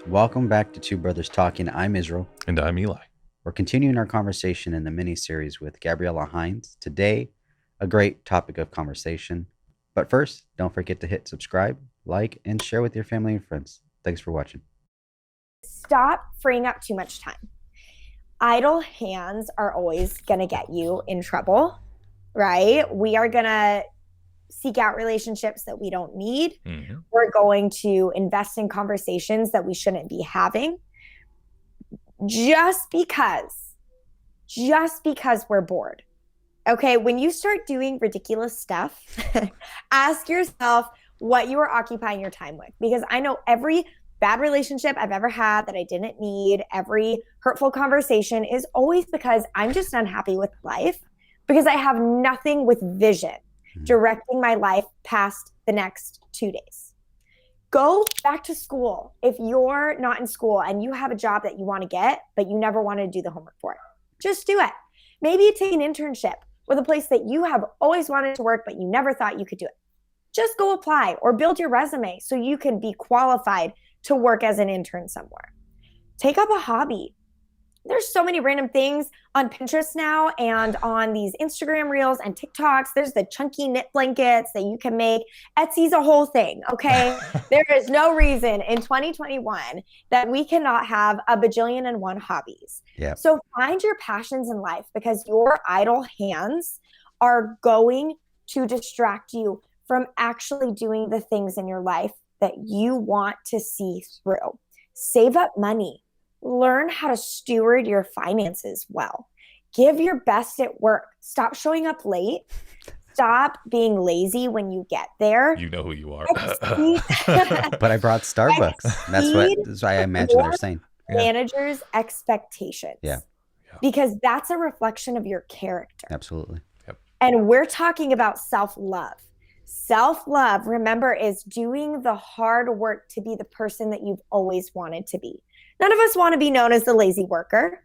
Welcome back to Two Brothers Talking. I'm Israel. And I'm Eli. We're continuing our conversation in the mini series with Gabriella Heinz. Today, a great topic of conversation. But first, don't forget to hit subscribe, like, and share with your family and friends. Thanks for watching. Stop freeing up too much time. Idle hands are always going to get you in trouble, right? We are going to seek out relationships that we don't need. Mm-hmm. We're going to invest in conversations that we shouldn't be having just because we're bored. Okay, when you start doing ridiculous stuff, ask yourself what you are occupying your time with. Because I know every bad relationship I've ever had that I didn't need, every hurtful conversation is always because I'm just unhappy with life because I have nothing with vision directing my life past the next 2 days. Go back to school. If you're not in school and you have a job that you want to get, but you never wanted to do the homework for it, just do it. Maybe you take an internship with a place that you have always wanted to work, but you never thought you could do it. Just go apply or build your resume so you can be qualified to work as an intern somewhere. Take up a hobby. There's so many random things on Pinterest now and on these Instagram reels and TikToks. There's the chunky knit blankets that you can make. Etsy's a whole thing, okay? There is no reason in 2021 that we cannot have a bajillion and one hobbies. Yeah. So find your passions in life because your idle hands are going to distract you from actually doing the things in your life that you want to see through. Save up money. Learn how to steward your finances well. Give your best at work. Stop showing up late. Stop being lazy when you get there. You know who you are. But I brought Starbucks. That's why I imagine they're saying. Managers' expectations. Yeah. Because that's a reflection of your character. Absolutely. Yep. And we're talking about self-love. Self-love, remember, is doing the hard work to be the person that you've always wanted to be. None of us want to be known as the lazy worker.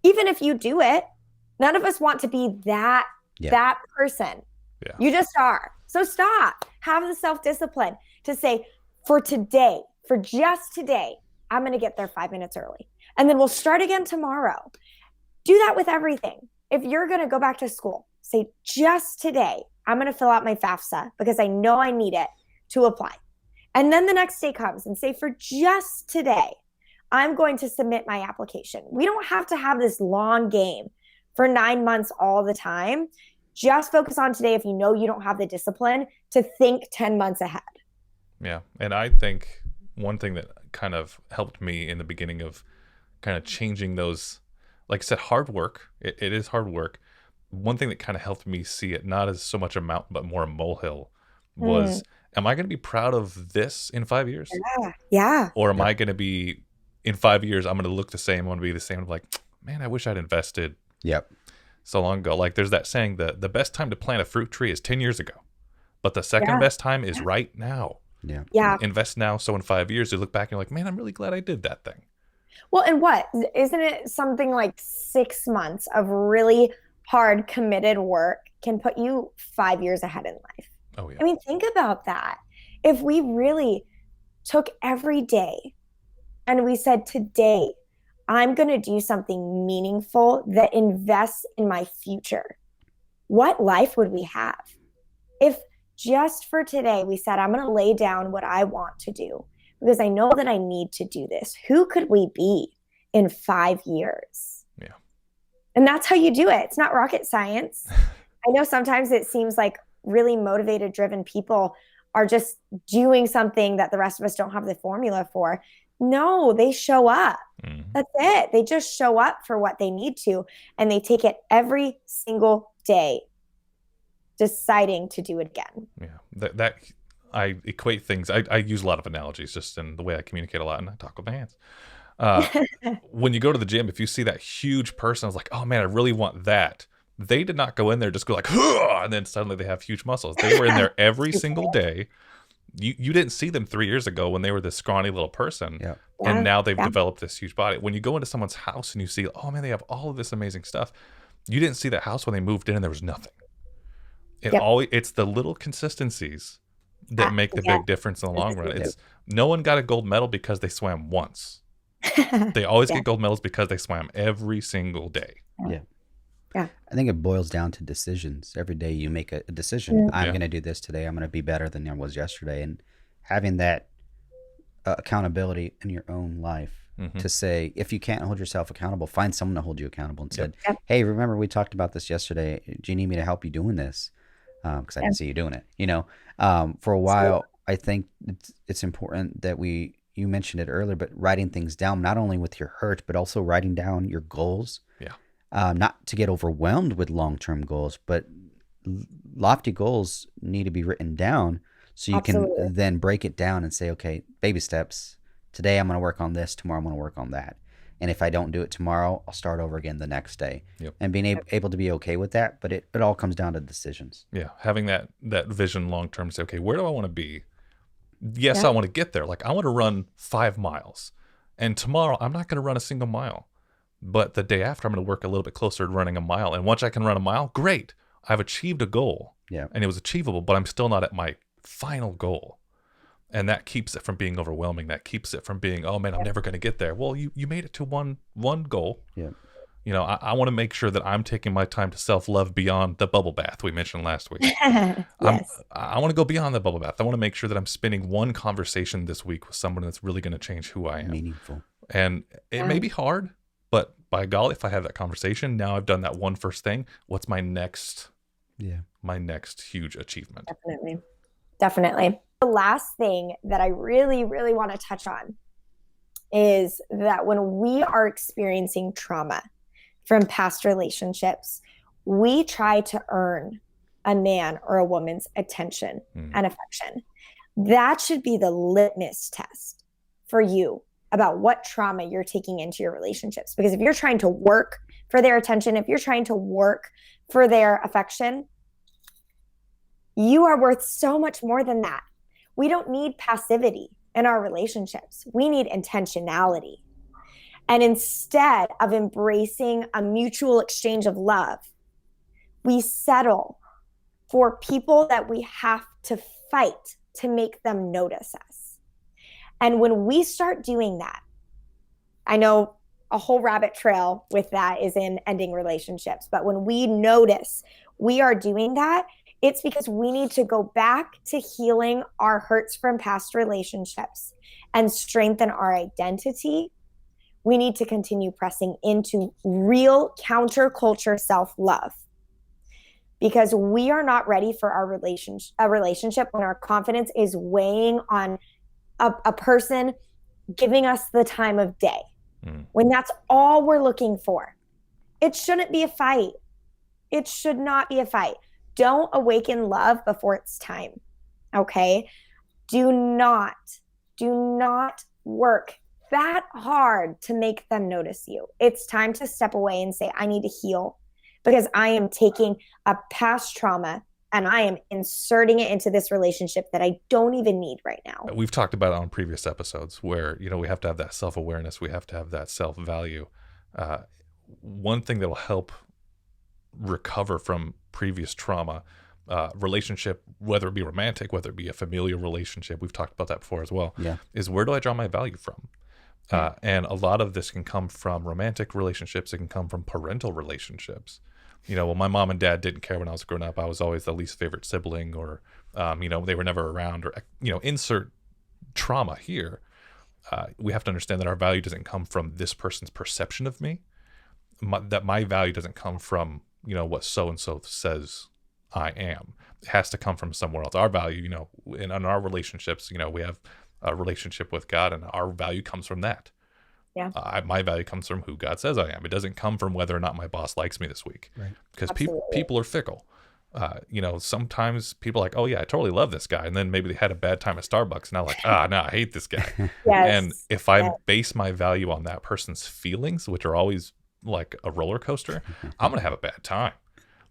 Even if you do it, none of us want to be that person. Yeah. You just are. So stop. Have the self-discipline to say, for just today, I'm going to get there 5 minutes early. And then we'll start again tomorrow. Do that with everything. If you're going to go back to school, say, just today, I'm going to fill out my FAFSA because I know I need it to apply. And then the next day comes and say, for just today, I'm going to submit my application. We don't have to have this long game for 9 months all the time. Just focus on today if you know you don't have the discipline to think 10 months ahead. Yeah. And I think one thing that kind of helped me in the beginning of kind of changing those, like I said, hard work. It is hard work. One thing that kind of helped me see it not as so much a mountain, but more a molehill was, am I going to be proud of this in 5 years? Yeah. Or am I going to be, in 5 years, I'm going to look the same. I'm going to be the same. I'm like, man, I wish I'd invested so long ago. Like there's that saying that the best time to plant a fruit tree is 10 years ago, but the second best time is right now. Yeah. Invest now. So in 5 years, you look back and you're like, man, I'm really glad I did that thing. Well, and what? Isn't it something like 6 months of really hard, committed work can put you 5 years ahead in life? Oh, yeah. I mean, think about that. If we really took every day and we said, today, I'm going to do something meaningful that invests in my future, what life would we have? If just for today, we said, I'm going to lay down what I want to do because I know that I need to do this. Who could we be in 5 years? Yeah. And that's how you do it. It's not rocket science. I know sometimes it seems like really motivated, driven people are just doing something that the rest of us don't have the formula for. No, they show up. That's it. They just show up for what they need to, and they take it every single day, deciding to do it again. Yeah, that I equate things. I use a lot of analogies just in the way I communicate a lot, and I talk with my hands. When you go to the gym, if you see that huge person, I was like, oh man, I really want that. They did not go in there just go like, and then suddenly they have huge muscles. They were in there every single day. You didn't see them 3 years ago when they were this scrawny little person. Yeah. And now they've developed this huge body. When you go into someone's house and you see, oh man, they have all of this amazing stuff. You didn't see that house when they moved in and there was nothing. It's the little consistencies that make the big difference in the long run. It's no one got a gold medal because they swam once. They always get gold medals because they swam every single day. Yeah. I think it boils down to decisions. Every day you make a decision. I'm going to do this today. I'm going to be better than I was yesterday. And having that accountability in your own life to say, if you can't hold yourself accountable, find someone to hold you accountable and said, hey, remember we talked about this yesterday. Do you need me to help you doing this? Because I didn't see you doing it. You know, for a while, I think it's important that you mentioned it earlier, but writing things down, not only with your hurt, but also writing down your goals. Not to get overwhelmed with long-term goals, but lofty goals need to be written down so you can then break it down and say, okay, baby steps. Today I'm going to work on this. Tomorrow I'm going to work on that. And if I don't do it tomorrow, I'll start over again the next day. And being able to be okay with that. But it all comes down to decisions. Yeah. Having that vision long-term, say, okay, where do I want to be? Yes, I want to get there. Like I want to run 5 miles. And tomorrow I'm not going to run a single mile. But the day after, I'm going to work a little bit closer to running a mile. And once I can run a mile, great. I've achieved a goal. And it was achievable, but I'm still not at my final goal. And that keeps it from being overwhelming. That keeps it from being, oh man, I'm never going to get there. Well, you made it to one goal. You know, I want to make sure that I'm taking my time to self-love beyond the bubble bath we mentioned last week. I want to go beyond the bubble bath. I want to make sure that I'm spending one conversation this week with someone that's really going to change who I am. Meaningful. And it may be hard, but by golly, if I have that conversation, now I've done that one first thing. What's my next huge achievement? Definitely. The last thing that I really, really want to touch on is that when we are experiencing trauma from past relationships, we try to earn a man or a woman's attention and affection. That should be the litmus test for you about what trauma you're taking into your relationships. Because if you're trying to work for their attention, if you're trying to work for their affection, you are worth so much more than that. We don't need passivity in our relationships. We need intentionality. And instead of embracing a mutual exchange of love, we settle for people that we have to fight to make them notice us. And when we start doing that, I know a whole rabbit trail with that is in ending relationships. But when we notice we are doing that, it's because we need to go back to healing our hurts from past relationships and strengthen our identity. We need to continue pressing into real counterculture self-love, because we are not ready for a relationship when our confidence is weighing on a person giving us the time of day, when that's all we're looking for. It shouldn't be a fight. It should not be a fight. Don't awaken love before it's time. Okay? Do not work that hard to make them notice you. It's time to step away and say, I need to heal, because I am taking a past trauma and I am inserting it into this relationship that I don't even need right now. We've talked about it on previous episodes where, you know, we have to have that self-awareness. We have to have that self-value. One thing that will help recover from previous trauma, relationship, whether it be romantic, whether it be a familial relationship, we've talked about that before as well, is where do I draw my value from? And a lot of this can come from romantic relationships. It can come from parental relationships. You know, well, my mom and dad didn't care when I was growing up. I was always the least favorite sibling, or, you know, they were never around, or, you know, insert trauma here. We have to understand that our value doesn't come from this person's perception of me, that my value doesn't come from, you know, what so-and-so says I am. It has to come from somewhere else. Our value, you know, in our relationships, you know, we have a relationship with God, and our value comes from that. My value comes from who God says I am. It doesn't come from whether or not my boss likes me this week, because people are fickle. You know, sometimes people are like, oh yeah, I totally love this guy, and then maybe they had a bad time at Starbucks, and now like, no, I hate this guy. And if I base my value on that person's feelings, which are always like a roller coaster, I'm gonna have a bad time.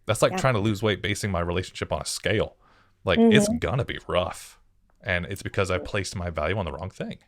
That's like trying to lose weight basing my relationship on a scale. Like it's gonna be rough, and it's because I placed my value on the wrong thing.